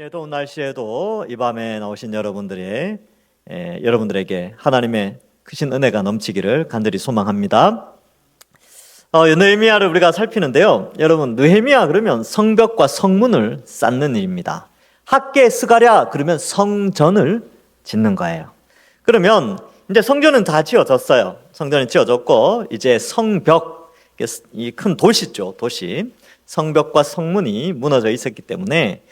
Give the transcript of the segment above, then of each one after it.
더운 날씨에도 이 밤에 나오신 여러분들에게 하나님의 크신 은혜가 넘치기를 간절히 소망합니다. 느헤미야를 우리가 살피는데요. 여러분, 느헤미야 그러면 성벽과 성문을 쌓는 일입니다. 학계 스가랴 그러면 성전을 짓는 거예요. 그러면 이제 성전은 다 지어졌어요. 성전은 지어졌고 이제 성벽, 이 큰 도시죠, 도시. 성벽과 성문이 무너져 있었기 때문에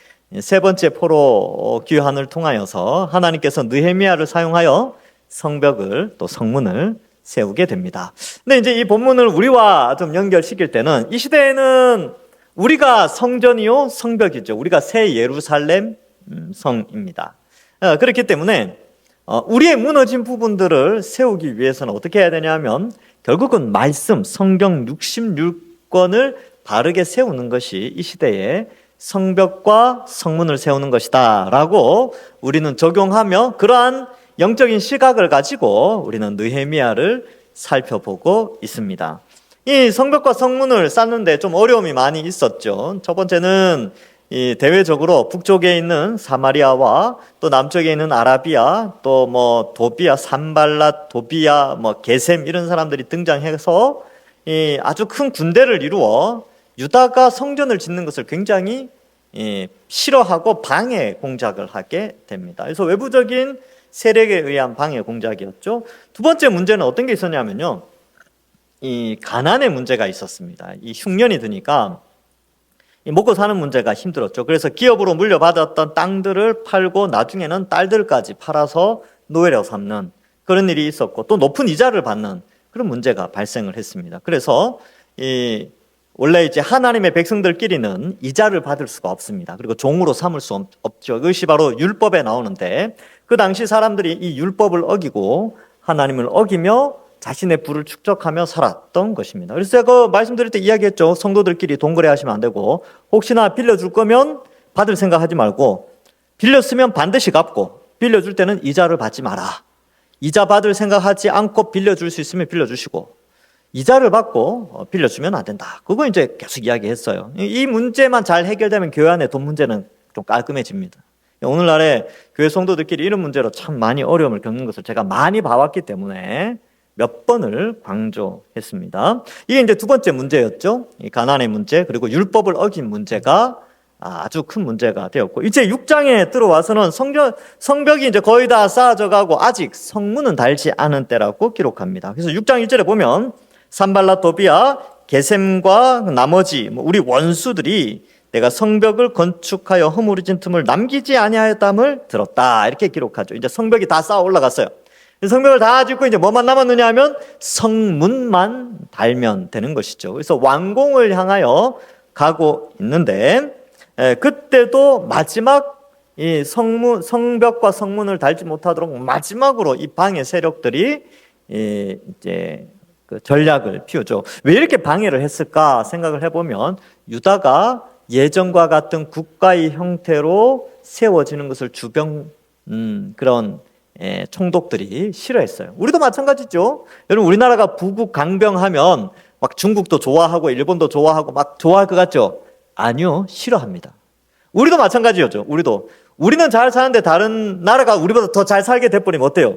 세 번째 포로 귀환을 통하여서 하나님께서 느헤미야를 사용하여 성벽을 또 성문을 세우게 됩니다. 근데 이제 이 본문을 우리와 좀 연결시킬 때는 이 시대에는 우리가 성전이요 성벽이죠. 우리가 새 예루살렘 성입니다. 그렇기 때문에 우리의 무너진 부분들을 세우기 위해서는 어떻게 해야 되냐면 결국은 말씀, 성경 66권을 바르게 세우는 것이 이 시대의 성벽과 성문을 세우는 것이다 라고 우리는 적용하며 그러한 영적인 시각을 가지고 우리는 느헤미야를 살펴보고 있습니다. 이 성벽과 성문을 쌓는데 좀 어려움이 많이 있었죠. 첫 번째는 이 대외적으로 북쪽에 있는 사마리아와 또 남쪽에 있는 아라비아 또 도비아, 산발랏, 도비아, 게셈 이런 사람들이 등장해서 이 아주 큰 군대를 이루어 유다가 성전을 짓는 것을 굉장히 싫어하고 방해 공작을 하게 됩니다. 그래서 외부적인 세력에 의한 방해 공작이었죠. 두 번째 문제는 어떤 게 있었냐면요. 이 가난의 문제가 있었습니다. 이 흉년이 드니까 먹고 사는 문제가 힘들었죠. 그래서 기업으로 물려받았던 땅들을 팔고 나중에는 딸들까지 팔아서 노예로 삼는 그런 일이 있었고 또 높은 이자를 받는 그런 문제가 발생을 했습니다. 그래서 원래 이제 하나님의 백성들끼리는 이자를 받을 수가 없습니다. 그리고 종으로 삼을 수 없죠. 그것이 바로 율법에 나오는데 그 당시 사람들이 이 율법을 어기고 하나님을 어기며 자신의 부를 축적하며 살았던 것입니다. 그래서 제가 말씀드릴 때 이야기했죠. 성도들끼리 돈 거래하시면 안 되고 혹시나 빌려줄 거면 받을 생각하지 말고 빌렸으면 반드시 갚고 빌려줄 때는 이자를 받지 마라. 이자 받을 생각하지 않고 빌려줄 수 있으면 빌려주시고 이자를 받고 빌려주면 안 된다. 그거 이제 계속 이야기했어요. 이 문제만 잘 해결되면 교회 안에 돈 문제는 좀 깔끔해집니다. 오늘날에 교회 성도들끼리 이런 문제로 참 많이 어려움을 겪는 것을 제가 많이 봐왔기 때문에 몇 번을 강조했습니다. 이게 이제 두 번째 문제였죠. 이 가난의 문제 그리고 율법을 어긴 문제가 아주 큰 문제가 되었고 이제 6장에 들어와서는 성벽이 이제 거의 다 쌓아져 가고 아직 성문은 달지 않은 때라고 기록합니다. 그래서 6장 1절에 보면 산발랏 도비아 게셈과 나머지 우리 원수들이 내가 성벽을 건축하여 허물어진 틈을 남기지 아니하였담을 들었다 이렇게 기록하죠. 이제 성벽이 다 쌓아 올라갔어요. 성벽을 다 짓고 이제 뭐만 남았느냐 하면 성문만 달면 되는 것이죠. 그래서 완공을 향하여 가고 있는데 그때도 마지막 이 성벽과 성문을 달지 못하도록 마지막으로 이 방해 세력들이 이제 그 전략을 피우죠. 왜 이렇게 방해를 했을까 생각을 해보면 유다가 예전과 같은 국가의 형태로 세워지는 것을 주변 그런 총독들이 싫어했어요. 우리도 마찬가지죠. 여러분 우리나라가 부국 강병하면 막 중국도 좋아하고 일본도 좋아하고 막 좋아할 것 같죠? 아니요, 싫어합니다. 우리도 마찬가지였죠. 우리는 잘 사는데 다른 나라가 우리보다 더 잘 살게 돼버리면 어때요?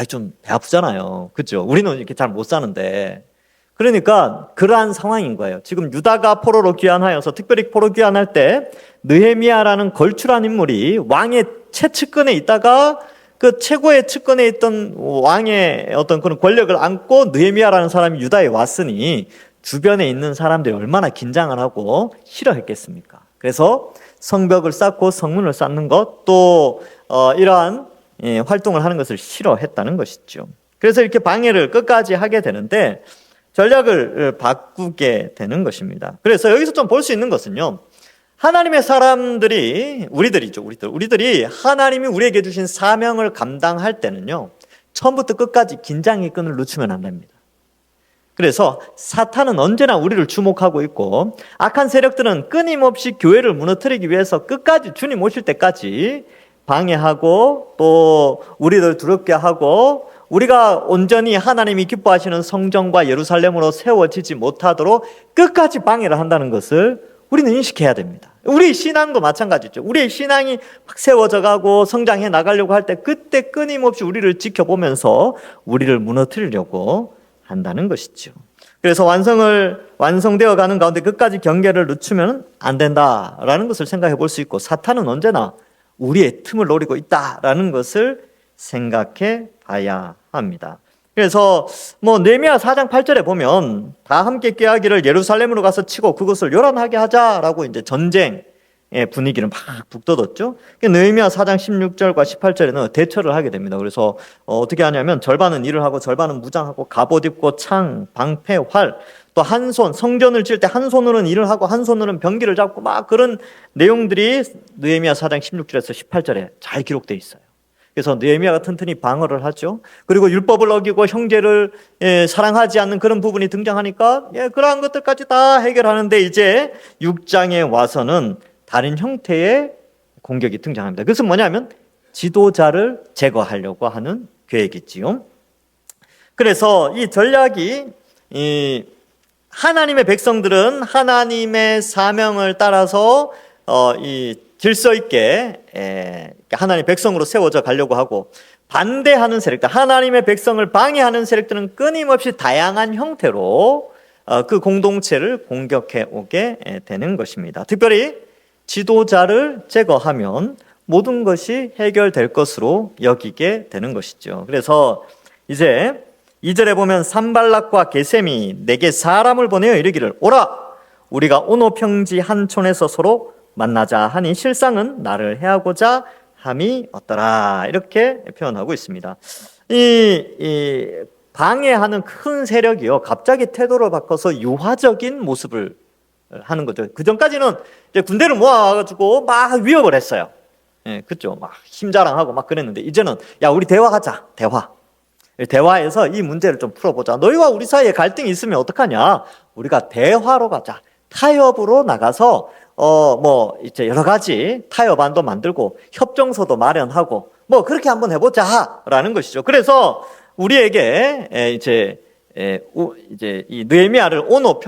좀 배 아프잖아요. 그렇죠? 우리는 이렇게 잘 못 사는데. 그러니까 그러한 상황인 거예요. 지금 유다가 포로로 귀환하여서 특별히 포로 귀환할 때 느헤미야라는 걸출한 인물이 왕의 최측근에 있다가 그 최고의 측근에 있던 왕의 어떤 그런 권력을 안고 느헤미야라는 사람이 유다에 왔으니 주변에 있는 사람들이 얼마나 긴장을 하고 싫어했겠습니까? 그래서 성벽을 쌓고 성문을 쌓는 것 또 이러한 활동을 하는 것을 싫어했다는 것이죠. 그래서 이렇게 방해를 끝까지 하게 되는데 전략을 바꾸게 되는 것입니다. 그래서 여기서 좀 볼 수 있는 것은요. 하나님의 사람들이 우리들이 하나님이 우리에게 주신 사명을 감당할 때는요. 처음부터 끝까지 긴장의 끈을 놓치면 안 됩니다. 그래서 사탄은 언제나 우리를 주목하고 있고 악한 세력들은 끊임없이 교회를 무너뜨리기 위해서 끝까지 주님 오실 때까지 방해하고 또 우리를 두렵게 하고 우리가 온전히 하나님이 기뻐하시는 성전과 예루살렘으로 세워지지 못하도록 끝까지 방해를 한다는 것을 우리는 인식해야 됩니다. 우리 신앙도 마찬가지죠. 우리의 신앙이 막 세워져 가고 성장해 나가려고 할 때 그때 끊임없이 우리를 지켜보면서 우리를 무너뜨리려고 한다는 것이죠. 그래서 완성되어 가는 가운데 끝까지 경계를 늦추면 안 된다라는 것을 생각해 볼 수 있고, 사탄은 언제나 우리의 틈을 노리고 있다라는 것을 생각해 봐야 합니다. 그래서 느헤미야 4장 8절에 보면 다 함께 꾀하기를 예루살렘으로 가서 치고 그것을 요란하게 하자라고 이제 전쟁의 분위기를 막 북돋았죠. 느헤미야 4장 16절과 18절에는 대처를 하게 됩니다. 그래서 어떻게 하냐면 절반은 일을 하고 절반은 무장하고 갑옷 입고 창, 방패, 활, 또 한 손, 성전을 칠 때 한 손으로는 일을 하고 한 손으로는 병기를 잡고 막 그런 내용들이 느헤미야 4장 16절에서 18절에 잘 기록되어 있어요. 그래서 느헤미야가 튼튼히 방어를 하죠. 그리고 율법을 어기고 형제를 사랑하지 않는 그런 부분이 등장하니까 그러한 것들까지 다 해결하는데, 이제 6장에 와서는 다른 형태의 공격이 등장합니다. 그것은 뭐냐면 지도자를 제거하려고 하는 계획이지요. 그래서 이 전략이, 하나님의 백성들은 하나님의 사명을 따라서 이 질서 있게 하나님의 백성으로 세워져 가려고 하고, 반대하는 세력들, 하나님의 백성을 방해하는 세력들은 끊임없이 다양한 형태로 그 공동체를 공격해 오게 되는 것입니다. 특별히 지도자를 제거하면 모든 것이 해결될 것으로 여기게 되는 것이죠. 그래서 이제 2절에 보면 산발락과 게셈이 내게 사람을 보내어 이르기를, 오라, 우리가 오노 평지 한 촌에서 서로 만나자 하니 실상은 나를 해하고자 함이 어떠라, 이렇게 표현하고 있습니다. 이 방해하는 큰 세력이요, 갑자기 태도를 바꿔서 유화적인 모습을 하는 거죠. 그 전까지는 이제 군대를 모아가지고 막 위협을 했어요. 그죠? 막 힘자랑하고 막 그랬는데, 이제는 야, 우리 대화하자. 대화해서 이 문제를 좀 풀어보자. 너희와 우리 사이에 갈등이 있으면 어떡하냐? 우리가 대화로 가자. 타협으로 나가서 이제 여러 가지 타협안도 만들고 협정서도 마련하고 그렇게 한번 해보자라는 것이죠. 그래서 우리에게 이제 이 느헤미야를 오노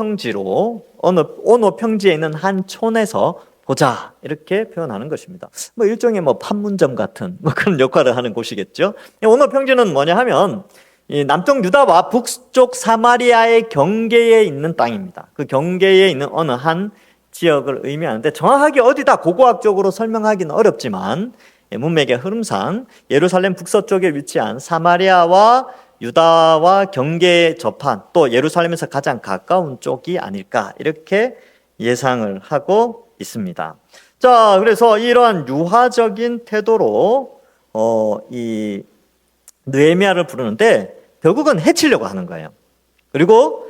평지에 있는 한 촌에서 보자, 이렇게 표현하는 것입니다. 일종의 판문점 같은 그런 역할을 하는 곳이겠죠. 오노 평지는 뭐냐 하면 이 남쪽 유다와 북쪽 사마리아의 경계에 있는 땅입니다. 그 경계에 있는 어느 한 지역을 의미하는데, 정확하게 어디다 고고학적으로 설명하기는 어렵지만 문맥의 흐름상 예루살렘 북서쪽에 위치한 사마리아와 유다와 경계에 접한, 또 예루살렘에서 가장 가까운 쪽이 아닐까, 이렇게 예상을 하고 있습니다. 자, 그래서 이러한 유화적인 태도로 이 느헤미야를 부르는데 결국은 해치려고 하는 거예요. 그리고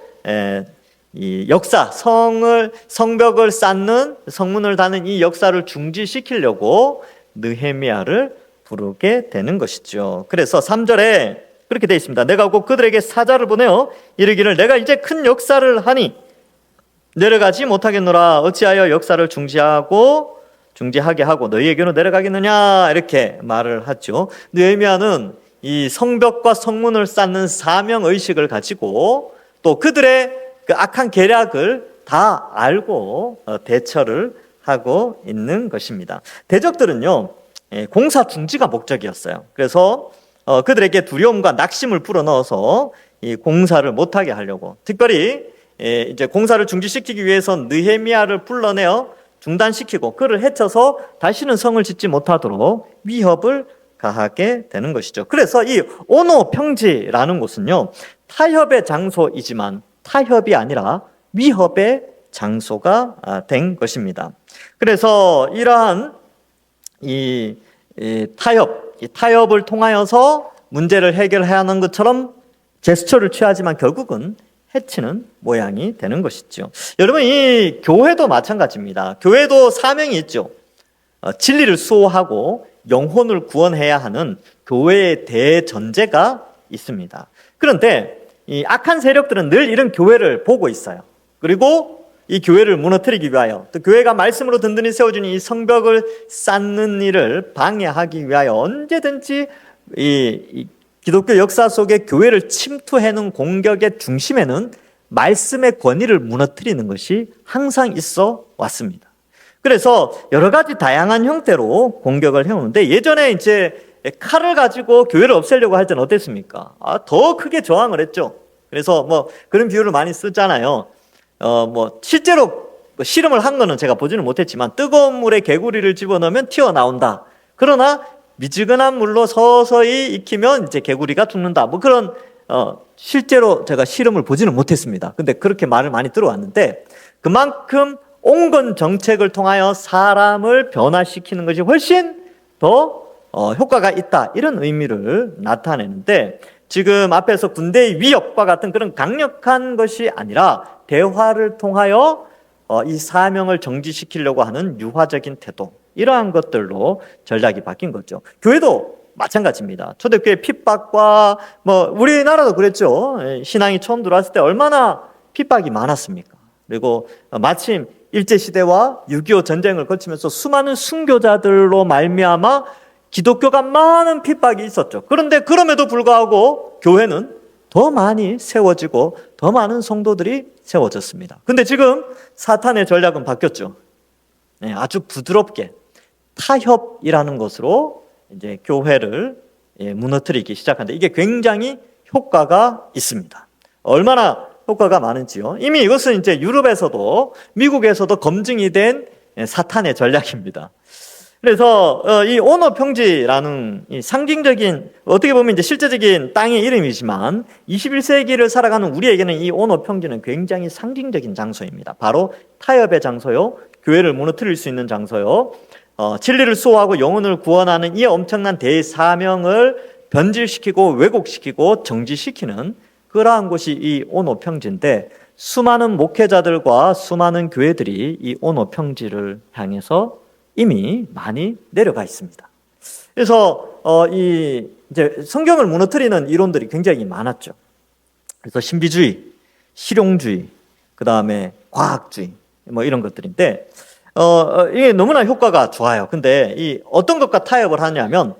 이 역사, 성벽을 쌓는, 성문을 다는 이 역사를 중지시키려고 느헤미야를 부르게 되는 것이죠. 그래서 3절에 그렇게 되어 있습니다. 내가 곧 그들에게 사자를 보내어 이르기를, 내가 이제 큰 역사를 하니 내려가지 못하겠노라. 어찌하여 역사를 중지하게 하고 너희에게로 내려가겠느냐, 이렇게 말을 하죠. 느헤미야는 이 성벽과 성문을 쌓는 사명의식을 가지고, 또 그들의 그 악한 계략을 다 알고 대처를 하고 있는 것입니다. 대적들은요, 공사 중지가 목적이었어요. 그래서 그들에게 두려움과 낙심을 불어넣어서 이 공사를 못하게 하려고, 특별히 이제 공사를 중지시키기 위해서 느헤미야를 불러내어 중단시키고 그를 해쳐서 다시는 성을 짓지 못하도록 위협을 가하게 되는 것이죠. 그래서 이 오노 평지라는 곳은요, 타협의 장소이지만 타협이 아니라 위협의 장소가 된 것입니다. 그래서 이러한 이 타협을 통하여서 문제를 해결해야 하는 것처럼 제스처를 취하지만 결국은 해치는 모양이 되는 것이죠. 여러분, 이 교회도 마찬가지입니다. 교회도 사명이 있죠. 진리를 수호하고 영혼을 구원해야 하는 교회의 대전제가 있습니다. 그런데 이 악한 세력들은 늘 이런 교회를 보고 있어요. 그리고 이 교회를 무너뜨리기 위하여, 또 교회가 말씀으로 든든히 세워준 이 성벽을 쌓는 일을 방해하기 위하여 언제든지 이 기독교 역사 속에 교회를 침투해놓은 공격의 중심에는 말씀의 권위를 무너뜨리는 것이 항상 있어 왔습니다. 그래서 여러 가지 다양한 형태로 공격을 해오는데, 예전에 이제 칼을 가지고 교회를 없애려고 할 때는 어땠습니까? 더 크게 저항을 했죠. 그래서 뭐 그런 비유를 많이 쓰잖아요. 뭐 실제로 실험을 한 거는 제가 보지는 못했지만, 뜨거운 물에 개구리를 집어넣으면 튀어나온다. 그러나 미지근한 물로 서서히 익히면 이제 개구리가 죽는다. 뭐 그런 실제로 제가 실험을 보지는 못했습니다. 근데 그렇게 말을 많이 들어왔는데, 그만큼 온건 정책을 통하여 사람을 변화시키는 것이 훨씬 더 효과가 있다, 이런 의미를 나타내는데, 지금 앞에서 군대의 위협과 같은 그런 강력한 것이 아니라 대화를 통하여 이 사명을 정지시키려고 하는 유화적인 태도, 이러한 것들로 전략이 바뀐 거죠. 교회도 마찬가지입니다. 초대교회 핍박과 뭐 우리나라도 그랬죠. 신앙이 처음 들어왔을 때 얼마나 핍박이 많았습니까? 그리고 마침 일제시대와 6.25 전쟁을 거치면서 수많은 순교자들로 말미암아 기독교가 많은 핍박이 있었죠. 그런데 그럼에도 불구하고 교회는 더 많이 세워지고 더 많은 성도들이 세워졌습니다. 근데 지금 사탄의 전략은 바뀌었죠. 아주 부드럽게 타협이라는 것으로 이제 교회를 무너뜨리기 시작하는데, 이게 굉장히 효과가 있습니다. 얼마나 효과가 많은지요. 이미 이것은 이제 유럽에서도 미국에서도 검증이 된 사탄의 전략입니다. 그래서 이 오너평지라는 이 상징적인, 어떻게 보면 이제 실제적인 땅의 이름이지만 21세기를 살아가는 우리에게는 이 오너평지는 굉장히 상징적인 장소입니다. 바로 타협의 장소요, 교회를 무너뜨릴 수 있는 장소요, 진리를 수호하고 영혼을 구원하는 이 엄청난 대사명을 변질시키고 왜곡시키고 정지시키는 그러한 곳이 이 오노평지인데, 수많은 목회자들과 수많은 교회들이 이 오노평지를 향해서 이미 많이 내려가 있습니다. 그래서 이제 성경을 무너뜨리는 이론들이 굉장히 많았죠. 그래서 신비주의, 실용주의, 그 다음에 과학주의, 뭐 이런 것들인데, 이게 너무나 효과가 좋아요. 근데 이 어떤 것과 타협을 하냐면,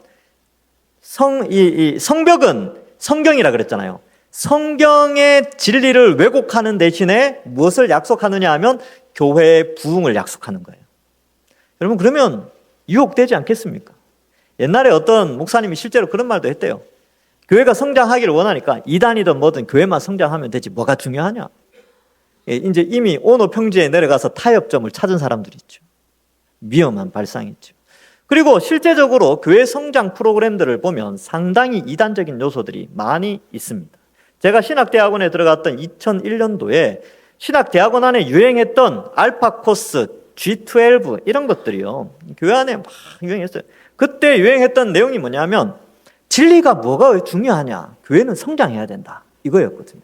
성벽은 성경이라 그랬잖아요. 성경의 진리를 왜곡하는 대신에 무엇을 약속하느냐 하면 교회의 부흥을 약속하는 거예요. 여러분, 그러면 유혹되지 않겠습니까? 옛날에 어떤 목사님이 실제로 그런 말도 했대요. 교회가 성장하기를 원하니까 이단이든 뭐든 교회만 성장하면 되지 뭐가 중요하냐. 이제 이미 오노평지에 내려가서 타협점을 찾은 사람들이 있죠. 위험한 발상이죠. 그리고 실제적으로 교회 성장 프로그램들을 보면 상당히 이단적인 요소들이 많이 있습니다. 제가 신학대학원에 들어갔던 2001년도에 신학대학원 안에 유행했던 알파 코스, G12 이런 것들이요, 교회 안에 막 유행했어요. 그때 유행했던 내용이 뭐냐면, 진리가 뭐가 중요하냐, 교회는 성장해야 된다, 이거였거든요.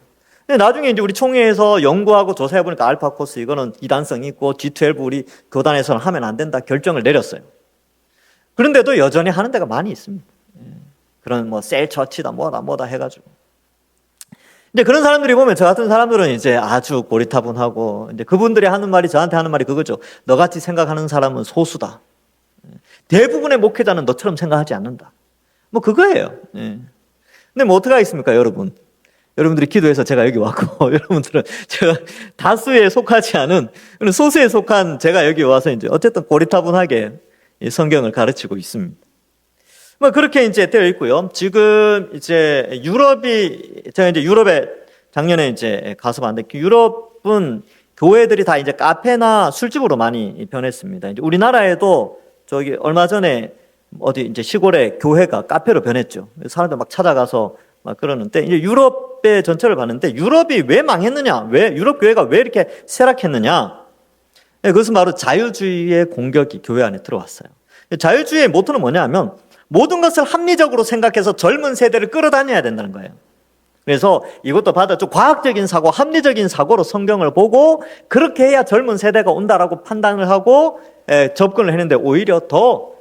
근데 나중에 이제 우리 총회에서 연구하고 조사해보니까 알파 코스 이거는 이단성이 있고 G12 우리 교단에서는 하면 안 된다 결정을 내렸어요. 그런데도 여전히 하는 데가 많이 있습니다. 그런 뭐 셀 처치다 뭐다 해가지고. 근데 그런 사람들이 보면, 저 같은 사람들은 이제 아주 고리타분하고, 이제 그분들이 하는 말이, 저한테 하는 말이 그거죠. 너같이 생각하는 사람은 소수다. 대부분의 목회자는 너처럼 생각하지 않는다. 뭐 그거예요. 근데 뭐 어떻게 하겠습니까, 여러분? 여러분들이 기도해서 제가 여기 왔고, 여러분들은 제가 다수에 속하지 않은, 소수에 속한 제가 여기 와서 이제 어쨌든 고리타분하게 성경을 가르치고 있습니다. 뭐 그렇게 이제 되어 있고요. 지금 이제 제가 이제 유럽에 작년에 이제 가서 봤는데, 유럽은 교회들이 다 이제 카페나 술집으로 많이 변했습니다. 이제 우리나라에도 저기 얼마 전에 어디 이제 시골에 교회가 카페로 변했죠. 사람들 막 찾아가서 막 그러는데, 이제 유럽의 전체를 봤는데, 유럽이 왜 망했느냐? 유럽 교회가 왜 이렇게 쇠락했느냐? 그것은 바로 자유주의의 공격이 교회 안에 들어왔어요. 자유주의의 모토는 뭐냐 하면, 모든 것을 합리적으로 생각해서 젊은 세대를 끌어다녀야 된다는 거예요. 그래서 이것도 받았죠. 과학적인 사고, 합리적인 사고로 성경을 보고 그렇게 해야 젊은 세대가 온다라고 판단을 하고 접근을 했는데, 오히려 더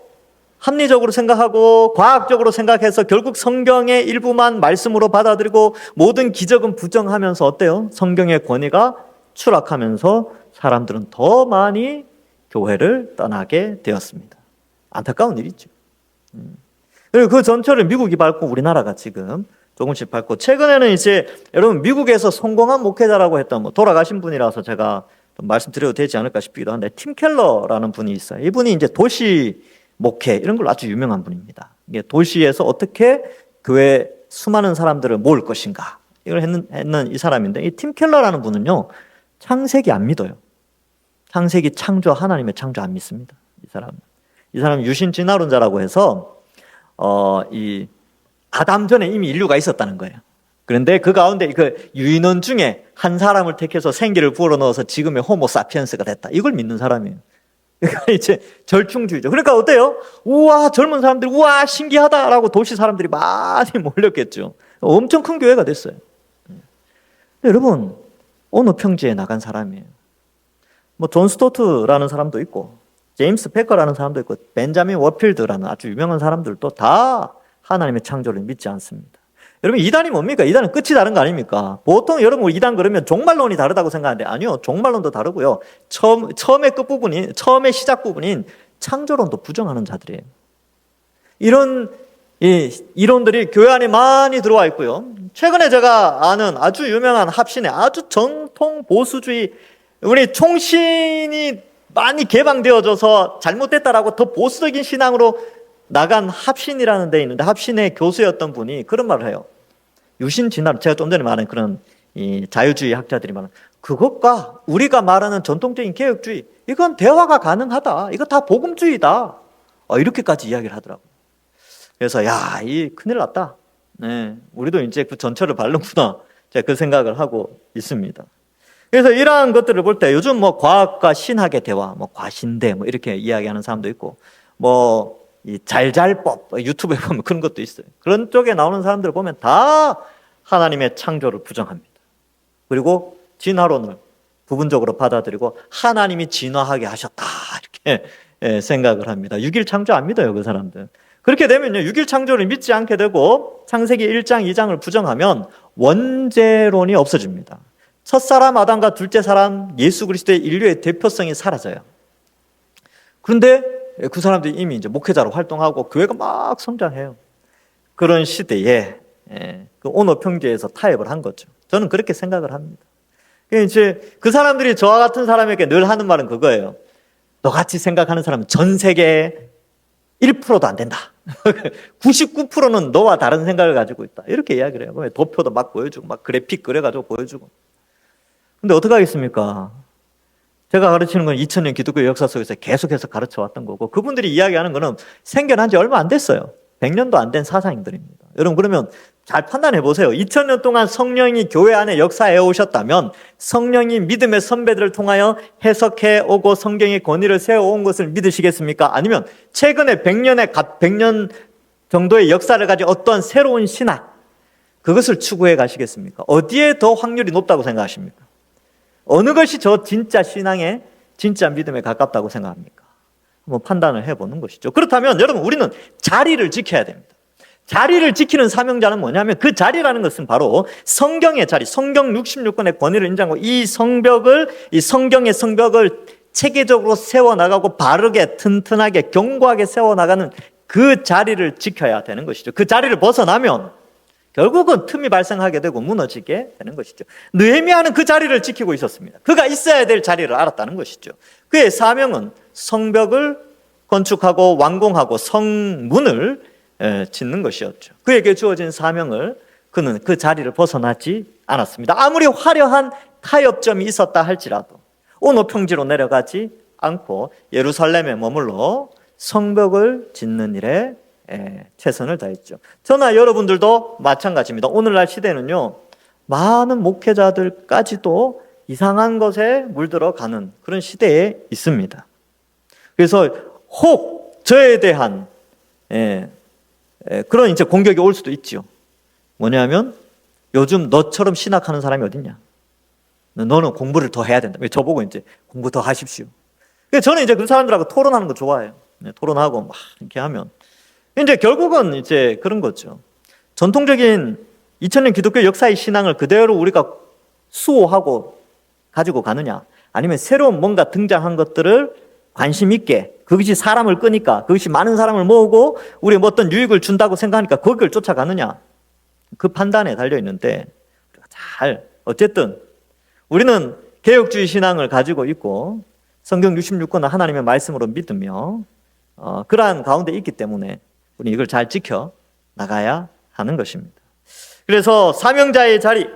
합리적으로 생각하고 과학적으로 생각해서 결국 성경의 일부만 말씀으로 받아들이고 모든 기적은 부정하면서 어때요? 성경의 권위가 추락하면서 사람들은 더 많이 교회를 떠나게 되었습니다. 안타까운 일이죠. 그리고 그 전철을 미국이 밟고 우리나라가 지금 조금씩 밟고, 최근에는 이제 여러분 미국에서 성공한 목회자라고 했던 뭐 돌아가신 분이라서 제가 좀 말씀드려도 되지 않을까 싶기도 한데, 팀 켈러라는 분이 있어요. 이분이 이제 도시 목회 이런 걸로 아주 유명한 분입니다. 이게 도시에서 어떻게 교회 수많은 사람들을 모을 것인가 이걸 했는 이 사람인데, 이 팀 켈러라는 분은요 창세기 안 믿어요. 창세기 창조, 하나님의 창조 안 믿습니다. 이 사람은 유신 진화론자라고 해서 이 아담 전에 이미 인류가 있었다는 거예요. 그런데 그 가운데 그 유인원 중에 한 사람을 택해서 생기를 불어넣어서 지금의 호모 사피엔스가 됐다. 이걸 믿는 사람이에요. 그러니까 이제 절충주의죠. 그러니까 어때요? 우와, 젊은 사람들이 우와 신기하다라고 도시 사람들이 많이 몰렸겠죠. 엄청 큰 교회가 됐어요. 여러분, 어느 평지에 나간 사람이에요. 뭐 존 스토트라는 사람도 있고, 제임스 패커라는 사람도 있고, 벤자민 워필드라는 아주 유명한 사람들도 다 하나님의 창조를 믿지 않습니다. 여러분, 이단이 뭡니까? 이단은 끝이 다른 거 아닙니까? 보통 여러분 이단 그러면 종말론이 다르다고 생각하는데, 아니요, 종말론도 다르고요. 처음의 끝부분인, 처음의 시작 부분인 창조론도 부정하는 자들이에요. 이런 이론들이 교회 안에 많이 들어와 있고요. 최근에 제가 아는 아주 유명한 합신의 아주 전통 보수주의, 우리 총신이 많이 개방되어져서 잘못됐다라고 더 보수적인 신앙으로 나간 합신이라는 데 있는데, 합신의 교수였던 분이 그런 말을 해요. 유신 진화론, 제가 좀 전에 말한 그런 이 자유주의 학자들이 말하는 그것과 우리가 말하는 전통적인 개혁주의, 이건 대화가 가능하다. 이거 다 복음주의다. 이렇게까지 이야기를 하더라고요. 그래서 야, 이 큰일 났다. 네, 우리도 이제 그 전철을 밟는구나. 제가 그 생각을 하고 있습니다. 그래서 이러한 것들을 볼 때 요즘 뭐 과학과 신학의 대화, 뭐 과신대 뭐 이렇게 이야기하는 사람도 있고, 뭐 이 잘잘법 유튜브에 보면 그런 것도 있어요. 그런 쪽에 나오는 사람들을 보면 다 하나님의 창조를 부정합니다. 그리고 진화론을 부분적으로 받아들이고 하나님이 진화하게 하셨다 이렇게 생각을 합니다. 6일 창조 안 믿어요, 그 사람들. 그렇게 되면요, 6일 창조를 믿지 않게 되고 창세기 1장, 2장을 부정하면 원죄론이 없어집니다. 첫사람 아담과 둘째 사람 예수 그리스도의 인류의 대표성이 사라져요. 그런데 그 사람들이 이미 이제 목회자로 활동하고 교회가 막 성장해요. 그런 시대에 그 오너 평지에서 타협을 한 거죠. 저는 그렇게 생각을 합니다. 이제 그 사람들이 저와 같은 사람에게 늘 하는 말은 그거예요. 너같이 생각하는 사람은 전 세계에 1%도 안 된다. 99%는 너와 다른 생각을 가지고 있다. 이렇게 이야기를 해요. 도표도 막 보여주고, 막 그래픽 그려가지고 보여주고. 근데 어떻게 하겠습니까? 제가 가르치는 건 2000년 기독교 역사 속에서 계속해서 가르쳐 왔던 거고, 그분들이 이야기하는 거는 생겨난 지 얼마 안 됐어요. 100년도 안 된 사상들입니다. 여러분, 그러면 잘 판단해 보세요. 2000년 동안 성령이 교회 안에 역사해 오셨다면 성령이 믿음의 선배들을 통하여 해석해 오고 성경의 권위를 세워온 것을 믿으시겠습니까? 아니면 최근에 100년 정도의 역사를 가진 어떤 새로운 신학, 그것을 추구해 가시겠습니까? 어디에 더 확률이 높다고 생각하십니까? 어느 것이 저 진짜 신앙의 진짜 믿음에 가깝다고 생각합니까? 한번 판단을 해보는 것이죠. 그렇다면 여러분, 우리는 자리를 지켜야 됩니다. 자리를 지키는 사명자는 뭐냐면, 그 자리라는 것은 바로 성경의 자리, 성경 66권의 권위를 인정하고 이 성경의 성벽을 체계적으로 세워나가고 바르게 튼튼하게 견고하게 세워나가는 그 자리를 지켜야 되는 것이죠. 그 자리를 벗어나면 결국은 틈이 발생하게 되고 무너지게 되는 것이죠. 느헤미야는 그 자리를 지키고 있었습니다. 그가 있어야 될 자리를 알았다는 것이죠. 그의 사명은 성벽을 건축하고 완공하고 성문을 짓는 것이었죠. 그에게 주어진 사명을 그는 그 자리를 벗어나지 않았습니다. 아무리 화려한 타협점이 있었다 할지라도 오너 평지로 내려가지 않고 예루살렘에 머물러 성벽을 짓는 일에 최선을 다했죠. 저나 여러분들도 마찬가지입니다. 오늘날 시대는요, 많은 목회자들까지도 이상한 것에 물들어가는 그런 시대에 있습니다. 그래서 혹 저에 대한 그런 이제 공격이 올 수도 있죠. 뭐냐면, 요즘 너처럼 신학하는 사람이 어딨냐? 너는 공부를 더 해야 된다. 저보고 이제 공부 더 하십시오. 저는 이제 그 사람들하고 토론하는 거 좋아해요. 토론하고 막 이렇게 하면 이제 결국은 이제 그런 거죠. 전통적인 2000년 기독교 역사의 신앙을 그대로 우리가 수호하고 가지고 가느냐, 아니면 새로운 뭔가 등장한 것들을 관심 있게, 그것이 사람을 끄니까, 그것이 많은 사람을 모으고 우리의 어떤 유익을 준다고 생각하니까 거기를 쫓아가느냐. 그 판단에 달려 있는데 어쨌든 우리는 개혁주의 신앙을 가지고 있고 성경 66권은 하나님의 말씀으로 믿으며 그러한 가운데 있기 때문에 우리 이걸 잘 지켜 나가야 하는 것입니다. 그래서 사명자의 자리,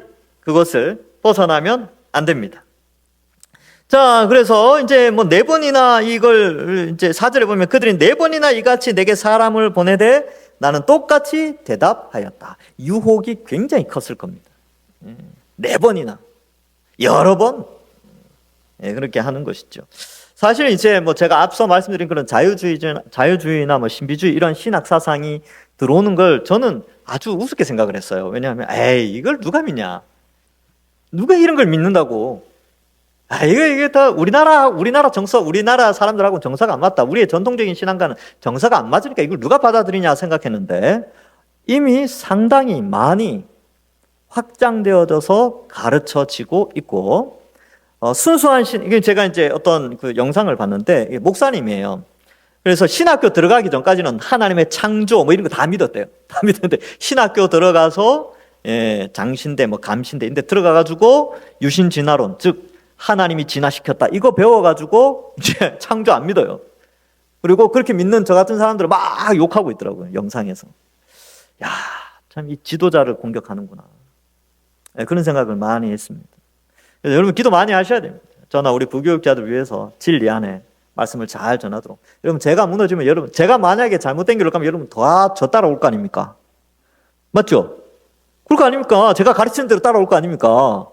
그것을 벗어나면 안 됩니다. 자, 그래서 이제 뭐 4번이나 이걸 이제 4절에 보면 그들이 4번이나 이같이 내게 사람을 보내되 나는 똑같이 대답하였다. 유혹이 굉장히 컸을 겁니다. 4번이나 여러 번 그렇게 하는 것이죠. 사실 이제 뭐 제가 앞서 말씀드린 그런 자유주의나 뭐 신비주의 이런 신학 사상이 들어오는 걸 저는 아주 우습게 생각을 했어요. 왜냐하면 이걸 누가 믿냐? 누가 이런 걸 믿는다고? 이게 다 우리나라 정서, 우리나라 사람들하고는 정서가 안 맞다. 우리의 전통적인 신앙과는 정서가 안 맞으니까 이걸 누가 받아들이냐 생각했는데 이미 상당히 많이 확장되어져서 가르쳐지고 있고 순수한 이게 제가 이제 어떤 그 영상을 봤는데 이게 목사님이에요. 그래서 신학교 들어가기 전까지는 하나님의 창조 뭐 이런 거 다 믿었대요. 다 믿었는데 신학교 들어가서 장신대 뭐 감신대 인데 들어가가지고 유신진화론 즉 하나님이 진화시켰다 이거 배워가지고 이제 창조 안 믿어요. 그리고 그렇게 믿는 저 같은 사람들을 막 욕하고 있더라고요. 영상에서. 야, 참 이 지도자를 공격하는구나. 그런 생각을 많이 했습니다. 그래서 여러분 기도 많이 하셔야 됩니다. 저나 우리 부교육자들 위해서 진리 안에 말씀을 잘 전하도록. 여러분 제가 무너지면 여러분 제가 만약에 잘못된 길로 가면 여러분 다 저 따라올 거 아닙니까? 맞죠? 그럴 거 아닙니까? 제가 가르치는 대로 따라올 거 아닙니까?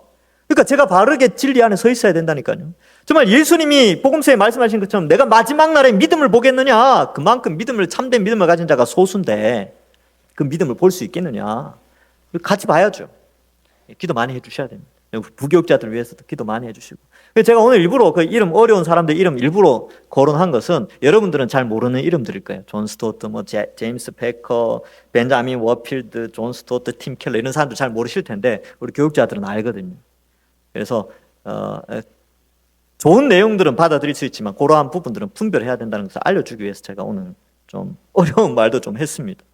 그러니까 제가 바르게 진리 안에 서 있어야 된다니까요. 정말 예수님이 복음서에 말씀하신 것처럼 내가 마지막 날에 믿음을 보겠느냐? 그만큼 참된 믿음을 가진 자가 소수인데 그 믿음을 볼 수 있겠느냐? 같이 봐야죠. 기도 많이 해주셔야 됩니다. 부교육자들 위해서도 기도 많이 해주시고. 제가 오늘 일부러 그 이름 어려운 사람들 이름 일부러 거론한 것은 여러분들은 잘 모르는 이름들일 거예요. 존 스토트, 뭐 제임스 베커, 벤자민 워필드, 존 스토트, 팀 켈러 이런 사람들 잘 모르실 텐데 우리 교육자들은 알거든요. 그래서 좋은 내용들은 받아들일 수 있지만 그러한 부분들은 분별해야 된다는 것을 알려주기 위해서 제가 오늘 좀 어려운 말도 좀 했습니다.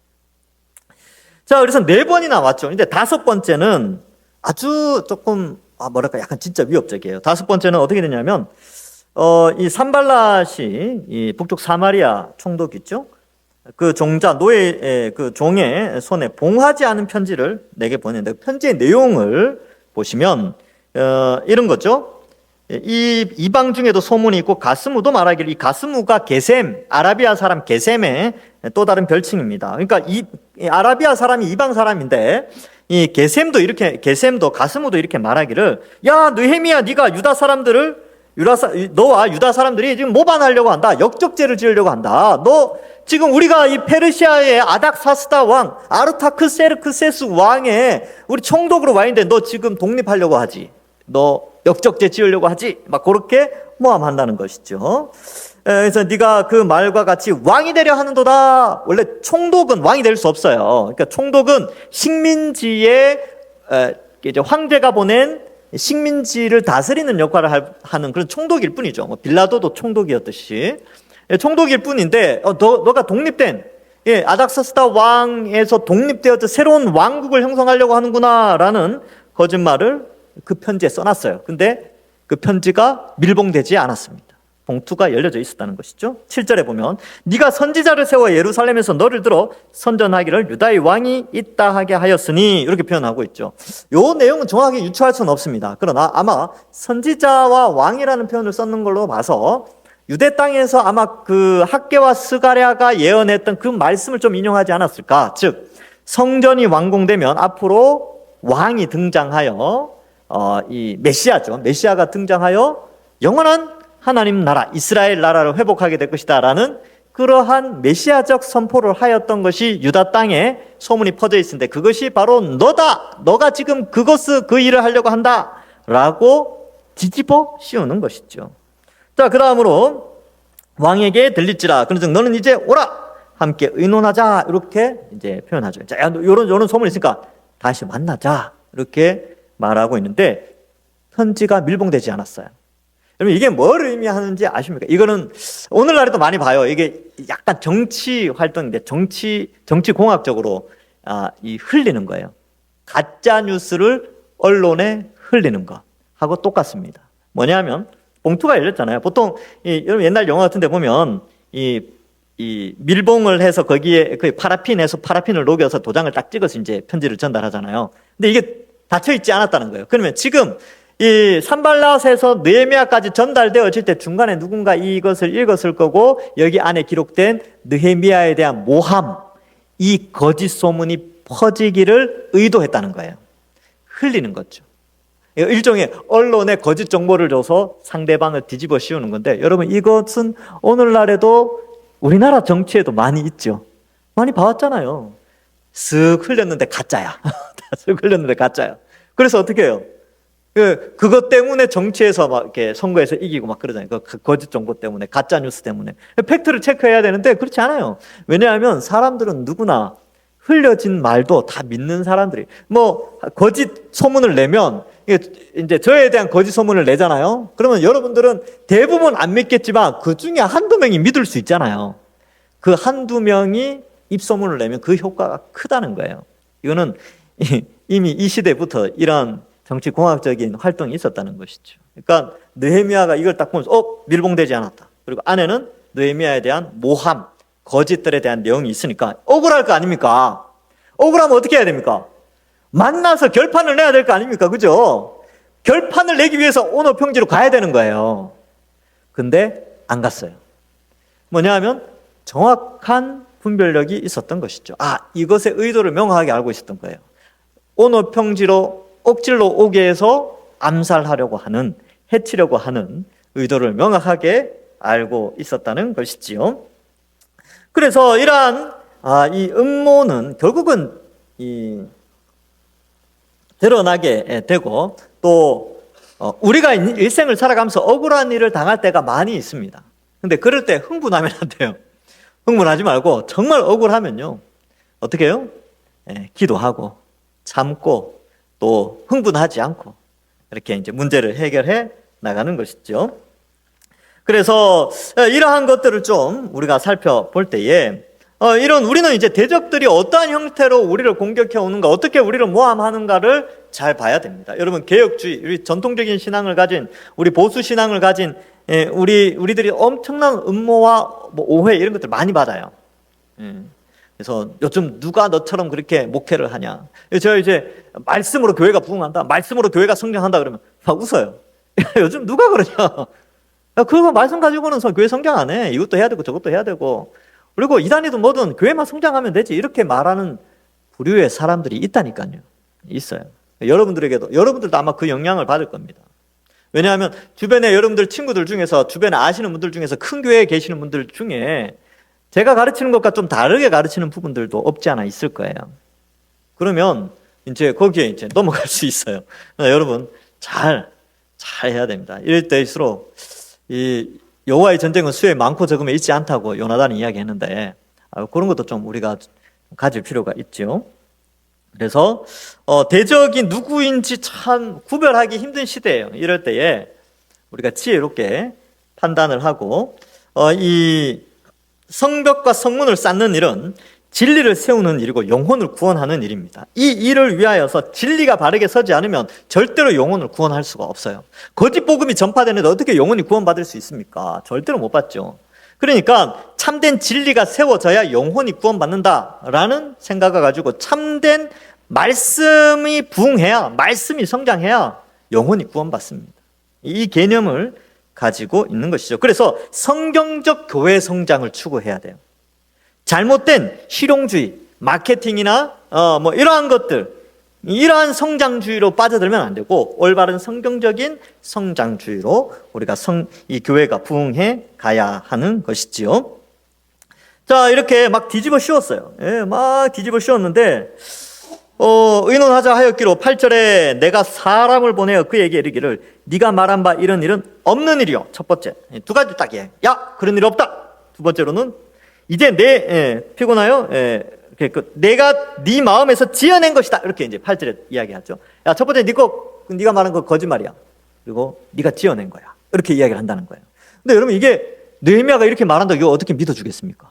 자, 그래서 4번이나 왔죠. 근데 5번째는 아주 조금 약간 진짜 위협적이에요. 5번째는 어떻게 되냐면 이 산발랏이 이 북쪽 사마리아 총독 있죠. 그 종자 노예 그 종의 손에 봉하지 않은 편지를 내게 보냈는데 편지의 내용을 보시면 이런 거죠. 이 이방 중에도 소문이 있고 가스무도 말하기를 이 가스무가 게셈 아라비아 사람 게셈의 또 다른 별칭입니다. 그러니까 이 아라비아 사람이 이방 사람인데 이 게셈도 가스무도 이렇게 말하기를 야 느헤미야 네가 너와 유다 사람들이 지금 모반하려고 한다. 역적죄를 지으려고 한다. 너 지금 우리가 이 페르시아의 아닥사스다 왕 아르타크세르크세스 왕의 우리 총독으로 와 있는데 너 지금 독립하려고 하지. 너 역적죄 지으려고 하지. 막 그렇게 모함한다는 것이죠. 그래서 네가 그 말과 같이 왕이 되려 하는도다. 원래 총독은 왕이 될 수 없어요. 그러니까 총독은 식민지의 이제 황제가 보낸 식민지를 다스리는 역할을 하는 그런 총독일 뿐이죠. 뭐 빌라도도 총독이었듯이 총독일 뿐인데 너가 독립된 아닥사스다 왕에서 독립되어서 새로운 왕국을 형성하려고 하는구나라는 거짓말을 그 편지에 써놨어요. 근데 그 편지가 밀봉되지 않았습니다. 봉투가 열려져 있었다는 것이죠. 7절에 보면 네가 선지자를 세워 예루살렘에서 너를 들어 선전하기를 유다의 왕이 있다 하게 하였으니 이렇게 표현하고 있죠. 이 내용은 정확히 유추할 수는 없습니다. 그러나 아마 선지자와 왕이라는 표현을 썼는 걸로 봐서 유대 땅에서 아마 그 학개와 스가랴가 예언했던 그 말씀을 좀 인용하지 않았을까. 즉 성전이 완공되면 앞으로 왕이 등장하여 이 메시아가 등장하여 영원한 하나님 나라, 이스라엘 나라를 회복하게 될 것이다 라는 그러한 메시아적 선포를 하였던 것이 유다 땅에 소문이 퍼져 있는데 그것이 바로 너다! 너가 지금 그 일을 하려고 한다! 라고 뒤집어 씌우는 것이죠. 자, 그 다음으로 왕에게 들릴지라. 그런즉 너는 이제 오라! 함께 의논하자. 이렇게 이제 표현하죠. 자, 요런 소문이 있으니까 다시 만나자. 이렇게 말하고 있는데 편지가 밀봉되지 않았어요. 여러분 이게 뭘 의미하는지 아십니까? 이거는 오늘날에도 많이 봐요. 이게 약간 정치 활동인데 정치 공학적으로 이 흘리는 거예요. 가짜 뉴스를 언론에 흘리는 것하고 똑같습니다. 뭐냐면 봉투가 열렸잖아요. 보통 여러분 옛날 영화 같은 데 보면 이 밀봉을 해서 거기에 그 파라핀을 녹여서 도장을 딱 찍어서 이제 편지를 전달하잖아요. 근데 이게 닫혀 있지 않았다는 거예요. 그러면 지금 이 산발랏에서 느헤미야까지 전달되어질 때 중간에 누군가 이것을 읽었을 거고 여기 안에 기록된 느헤미야에 대한 모함, 이 거짓 소문이 퍼지기를 의도했다는 거예요. 흘리는 거죠. 일종의 언론에 거짓 정보를 줘서 상대방을 뒤집어 씌우는 건데, 여러분 이것은 오늘날에도 우리나라 정치에도 많이 있죠. 많이 봐왔잖아요. 쓱 흘렸는데 가짜야. 쓱 흘렸는데 가짜야. 그래서 어떻게 해요? 그것 때문에 정치에서 막 이렇게 선거에서 이기고 막 그러잖아요. 그 거짓 정보 때문에, 가짜 뉴스 때문에. 팩트를 체크해야 되는데 그렇지 않아요. 왜냐하면 사람들은 누구나 흘려진 말도 다 믿는 사람들이, 뭐 거짓 소문을 내면 이제 저에 대한 거짓 소문을 내잖아요. 그러면 여러분들은 대부분 안 믿겠지만 그 중에 한두 명이 믿을 수 있잖아요. 그 한두 명이 입소문을 내면 그 효과가 크다는 거예요. 이거는 이미 이 시대부터 이런 정치공학적인 활동이 있었다는 것이죠. 그러니까 느헤미야가 이걸 딱 보면서 밀봉되지 않았다. 그리고 안에는 느헤미야에 대한 모함, 거짓들에 대한 내용이 있으니까 억울할 거 아닙니까? 억울하면 어떻게 해야 됩니까? 만나서 결판을 내야 될 거 아닙니까? 그죠? 결판을 내기 위해서 오노평지로 가야 되는 거예요. 근데 안 갔어요. 뭐냐 하면 정확한 분별력이 있었던 것이죠. 이것의 의도를 명확하게 알고 있었던 거예요. 오노평지로 억질로 오게 해서 암살하려고 하는, 해치려고 하는 의도를 명확하게 알고 있었다는 것이지요. 그래서 이러한 이 음모는 결국은 드러나게 되고, 또 우리가 일생을 살아가면서 억울한 일을 당할 때가 많이 있습니다. 근데 그럴 때 흥분하면 안 돼요. 흥분하지 말고 정말 억울하면요 어떻게 해요? 기도하고 참고 또 흥분하지 않고 이렇게 이제 문제를 해결해 나가는 것이죠. 그래서 이러한 것들을 좀 우리가 살펴볼 때에 우리는 이제 대적들이 어떠한 형태로 우리를 공격해 오는가, 어떻게 우리를 모함하는가를 잘 봐야 됩니다. 여러분 개혁주의, 우리 전통적인 신앙을 가진, 우리 보수 신앙을 가진 우리들이 엄청난 음모와 뭐 오해 이런 것들 많이 받아요. 그래서 요즘 누가 너처럼 그렇게 목회를 하냐. 제가 이제 말씀으로 교회가 부흥한다, 말씀으로 교회가 성장한다 그러면 막 웃어요. 요즘 누가 그러냐. 그거 말씀 가지고는 교회 성장 안 해. 이것도 해야 되고 저것도 해야 되고. 그리고 이단이든 뭐든 교회만 성장하면 되지. 이렇게 말하는 부류의 사람들이 있다니까요. 있어요. 여러분들도 아마 그 영향을 받을 겁니다. 왜냐하면 주변에 여러분들 친구들 중에서, 주변에 아시는 분들 중에서 큰 교회에 계시는 분들 중에 제가 가르치는 것과 좀 다르게 가르치는 부분들도 없지 않아 있을 거예요. 그러면 이제 거기에 이제 넘어갈 수 있어요. 여러분 잘 해야 됩니다. 이럴 때일수록 이 여호와의 전쟁은 수에 많고 적음에 있지 않다고 요나단이 이야기했는데 그런 것도 좀 우리가 가질 필요가 있죠. 그래서 대적이 누구인지 참 구별하기 힘든 시대예요. 이럴 때에 우리가 지혜롭게 판단을 하고 이 성벽과 성문을 쌓는 일은 진리를 세우는 일이고 영혼을 구원하는 일입니다. 이 일을 위하여서 진리가 바르게 서지 않으면 절대로 영혼을 구원할 수가 없어요. 거짓 복음이 전파되는데 어떻게 영혼이 구원받을 수 있습니까? 절대로 못 받죠. 그러니까 참된 진리가 세워져야 영혼이 구원받는다라는 생각을 가지고 참된 말씀이 부흥해야, 말씀이 성장해야 영혼이 구원받습니다. 이 개념을 가지고 있는 것이죠. 그래서 성경적 교회 성장을 추구해야 돼요. 잘못된 실용주의, 마케팅이나 뭐 이러한 것들, 이러한 성장주의로 빠져들면 안 되고 올바른 성경적인 성장주의로 우리가 이 교회가 부흥해 가야 하는 것이지요. 자, 이렇게 막 뒤집어 씌웠어요. 막 뒤집어 씌웠는데 의논하자 하였기로 8절에 내가 사람을 보내어 그에게 이르기를 네가 말한 바 이런 일은 없는 일이요. 첫 번째, 두 가지 딱 해. 야, 그런 일 없다. 두 번째로는 이제 피곤하여 내가 네 마음에서 지어낸 것이다. 이렇게 이제 8절에 이야기하죠. 야, 첫 번째 네가 말한 거 거짓말이야. 그리고 네가 지어낸 거야. 이렇게 이야기를 한다는 거예요. 근데 여러분 이게 느헤미야가 이렇게 말한다고 이거 어떻게 믿어주겠습니까?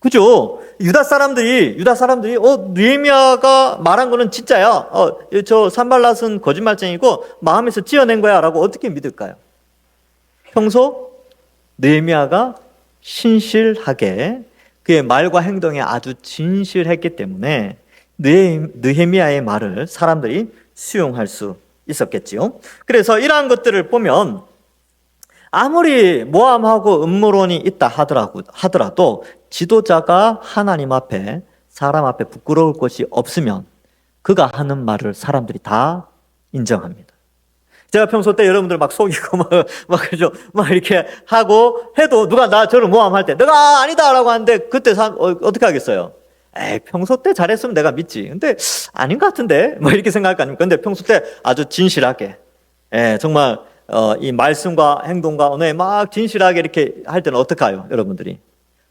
그죠? 유다 사람들이 느헤미야가 말한 거는 진짜야. 저 산발랏은 거짓말쟁이고 마음에서 지어낸 거야라고 어떻게 믿을까요? 평소 느헤미야가 신실하게 그의 말과 행동에 아주 진실했기 때문에 느헤미야의 말을 사람들이 수용할 수 있었겠지요. 그래서 이러한 것들을 보면 아무리 모함하고 음모론이 있다 하더라도 지도자가 하나님 앞에 사람 앞에 부끄러울 것이 없으면 그가 하는 말을 사람들이 다 인정합니다. 제가 평소 때 여러분들 막 속이고 막 이렇게 하고 해도 누가 저를 모함할 때 내가 아니다라고 하는데 그때 어떻게 하겠어요? 평소 때 잘했으면 내가 믿지. 근데 아닌 것 같은데 이렇게 생각할 거 아닙니까? 근데 평소 때 아주 진실하게 정말 이 말씀과 행동과 언어에 막 진실하게 이렇게 할 때는 어떡해요, 여러분들이?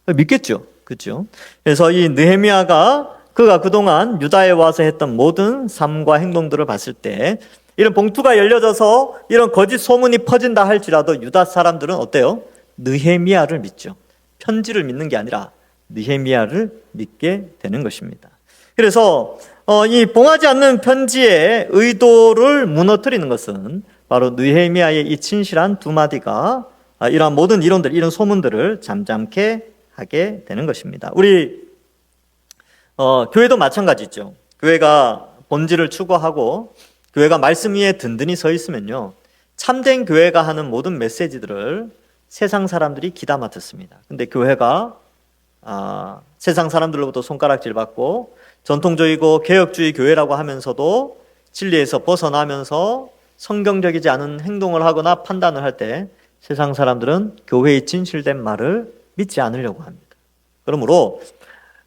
믿겠죠, 그렇죠? 그래서 이 느헤미야가 그가 그동안 유다에 와서 했던 모든 삶과 행동들을 봤을 때 이런 봉투가 열려져서 이런 거짓 소문이 퍼진다 할지라도 유다 사람들은 어때요? 느헤미야를 믿죠. 편지를 믿는 게 아니라 느헤미야를 믿게 되는 것입니다. 그래서 이 봉하지 않는 편지의 의도를 무너뜨리는 것은 바로 느헤미야의 이 진실한 두 마디가 이러한 모든 이론들, 이런 소문들을 잠잠케 하게 되는 것입니다. 우리 교회도 마찬가지죠. 교회가 본질을 추구하고 교회가 말씀 위에 든든히 서 있으면요, 참된 교회가 하는 모든 메시지들을 세상 사람들이 귀담아 듣습니다. 근데 교회가 세상 사람들로부터 손가락질 받고 전통적이고 개혁주의 교회라고 하면서도 진리에서 벗어나면서 성경적이지 않은 행동을 하거나 판단을 할 때 세상 사람들은 교회의 진실된 말을 믿지 않으려고 합니다. 그러므로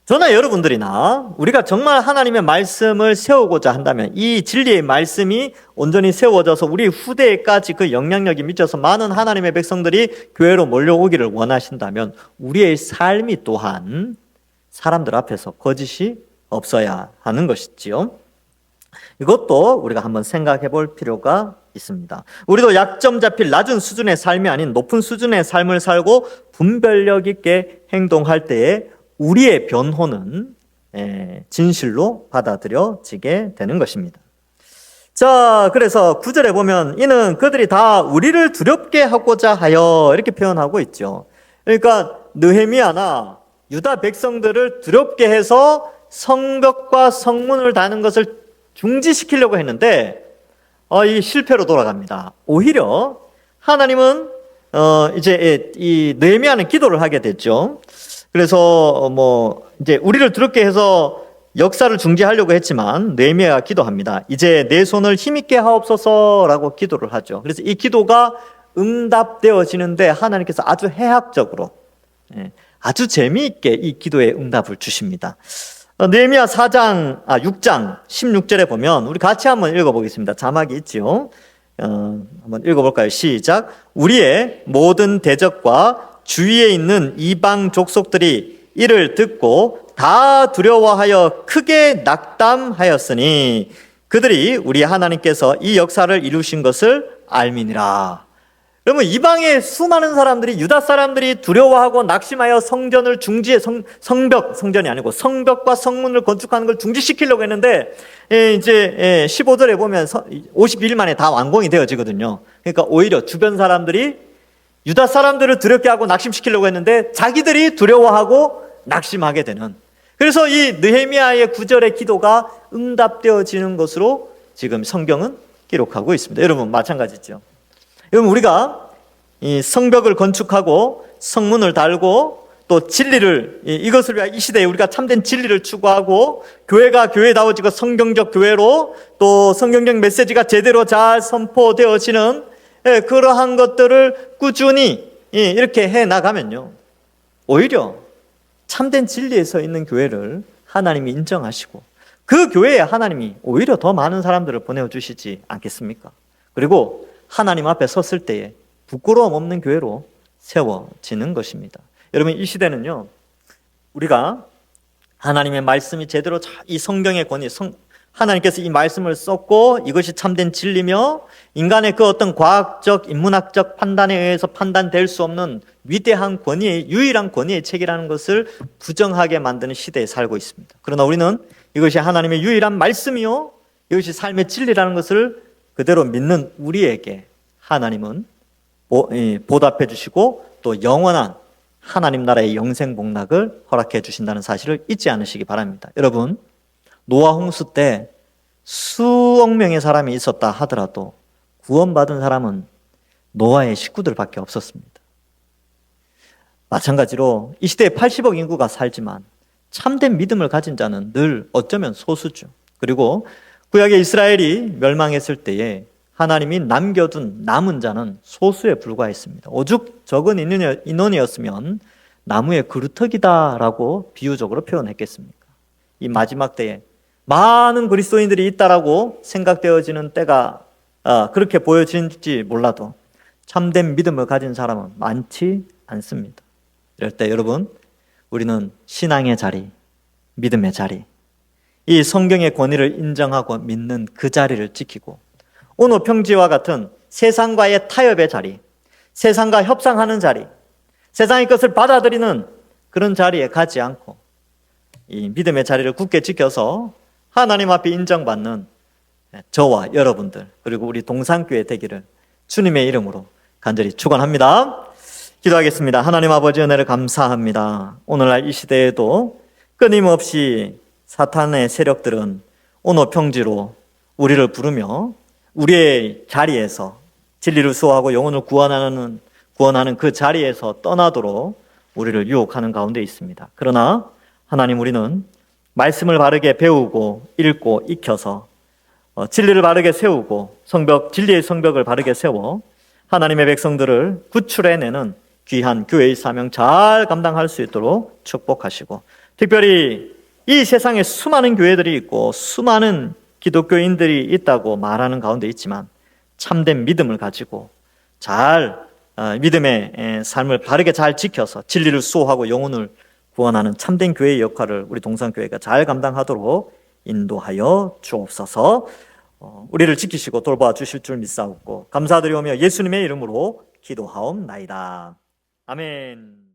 저나 여러분들이나 우리가 정말 하나님의 말씀을 세우고자 한다면 이 진리의 말씀이 온전히 세워져서 우리 후대에까지 그 영향력이 미쳐서 많은 하나님의 백성들이 교회로 몰려오기를 원하신다면 우리의 삶이 또한 사람들 앞에서 거짓이 없어야 하는 것이지요. 이것도 우리가 한번 생각해 볼 필요가 있습니다. 우리도 약점 잡힐 낮은 수준의 삶이 아닌 높은 수준의 삶을 살고 분별력 있게 행동할 때에 우리의 변호는 진실로 받아들여지게 되는 것입니다. 자, 그래서 9절에 보면 이는 그들이 다 우리를 두렵게 하고자 하여 이렇게 표현하고 있죠. 그러니까 느헤미야나 유다 백성들을 두렵게 해서 성벽과 성문을 다는 것을 중지시키려고 했는데 이 실패로 돌아갑니다. 오히려 하나님은 이제 이 느헤미야는 기도를 하게 됐죠. 그래서 이제 우리를 두렵게 해서 역사를 중지하려고 했지만 느헤미야가 기도합니다. 이제 내 손을 힘있게 하옵소서라고 기도를 하죠. 그래서 이 기도가 응답되어지는데 하나님께서 아주 해학적으로 아주 재미있게 이 기도에 응답을 주십니다. 느헤미야 6장 16절에 보면 우리 같이 한번 읽어보겠습니다. 자막이 있지요. 한번 읽어볼까요? 시작. 우리의 모든 대적과 주위에 있는 이방 족속들이 이를 듣고 다 두려워하여 크게 낙담하였으니 그들이 우리 하나님께서 이 역사를 이루신 것을 알미니라. 그러면 이방의 수많은 사람들이 유다 사람들이 두려워하고 낙심하여 성전을 성전이 아니고 성벽과 성문을 건축하는 걸 중지시키려고 했는데 이제 15절에 보면 51일 만에 다 완공이 되어지거든요. 그러니까 오히려 주변 사람들이 유다 사람들을 두렵게 하고 낙심시키려고 했는데 자기들이 두려워하고 낙심하게 되는, 그래서 이 느헤미야의 9절의 기도가 응답되어지는 것으로 지금 성경은 기록하고 있습니다. 여러분 마찬가지죠. 여러분 우리가 이 성벽을 건축하고 성문을 달고 또 진리를, 이것을 위하여 이 시대에 우리가 참된 진리를 추구하고 교회가 교회다워지고 성경적 교회로 또 성경적 메시지가 제대로 잘 선포되어지는 그러한 것들을 꾸준히 이렇게 해나가면요, 오히려 참된 진리에 서 있는 교회를 하나님이 인정하시고 그 교회에 하나님이 오히려 더 많은 사람들을 보내주시지 않겠습니까? 그리고 하나님 앞에 섰을 때에 부끄러움 없는 교회로 세워지는 것입니다. 여러분 이 시대는요, 우리가 하나님의 말씀이 제대로 이 성경의 권위, 하나님께서 이 말씀을 썼고 이것이 참된 진리며 인간의 그 어떤 과학적, 인문학적 판단에 의해서 판단될 수 없는 위대한 권위의, 유일한 권위의 책이라는 것을 부정하게 만드는 시대에 살고 있습니다. 그러나 우리는 이것이 하나님의 유일한 말씀이요, 이것이 삶의 진리라는 것을 그대로 믿는 우리에게 하나님은 보답해 주시고 또 영원한 하나님 나라의 영생 복락을 허락해 주신다는 사실을 잊지 않으시기 바랍니다. 여러분, 노아 홍수 때 수억 명의 사람이 있었다 하더라도 구원받은 사람은 노아의 식구들밖에 없었습니다. 마찬가지로 이 시대에 80억 인구가 살지만 참된 믿음을 가진 자는 늘 어쩌면 소수죠. 그리고 구약의 이스라엘이 멸망했을 때에 하나님이 남겨둔 남은 자는 소수에 불과했습니다. 오죽 적은 인원이었으면 나무의 그루터기다라고 비유적으로 표현했겠습니까? 이 마지막 때에 많은 그리스도인들이 있다라고 생각되어지는 때가 그렇게 보여질지 몰라도 참된 믿음을 가진 사람은 많지 않습니다. 이럴 때 여러분, 우리는 신앙의 자리, 믿음의 자리, 이 성경의 권위를 인정하고 믿는 그 자리를 지키고 오노 평지와 같은 세상과의 타협의 자리, 세상과 협상하는 자리, 세상의 것을 받아들이는 그런 자리에 가지 않고 이 믿음의 자리를 굳게 지켜서 하나님 앞에 인정받는 저와 여러분들 그리고 우리 동산교회 되기를 주님의 이름으로 간절히 축원합니다. 기도하겠습니다. 하나님 아버지 은혜를 감사합니다. 오늘날 이 시대에도 끊임없이 사탄의 세력들은 온오평지로 우리를 부르며 우리의 자리에서 진리를 수호하고 영혼을 구원하는 그 자리에서 떠나도록 우리를 유혹하는 가운데 있습니다. 그러나 하나님, 우리는 말씀을 바르게 배우고 읽고 익혀서 진리를 바르게 세우고 진리의 성벽을 바르게 세워 하나님의 백성들을 구출해내는 귀한 교회의 사명 잘 감당할 수 있도록 축복하시고, 특별히 이 세상에 수많은 교회들이 있고 수많은 기독교인들이 있다고 말하는 가운데 있지만 참된 믿음을 가지고 잘 믿음의 삶을 바르게 잘 지켜서 진리를 수호하고 영혼을 구원하는 참된 교회의 역할을 우리 동산교회가 잘 감당하도록 인도하여 주옵소서. 우리를 지키시고 돌봐 주실 줄 믿사옵고 감사드리오며 예수님의 이름으로 기도하옵나이다. 아멘.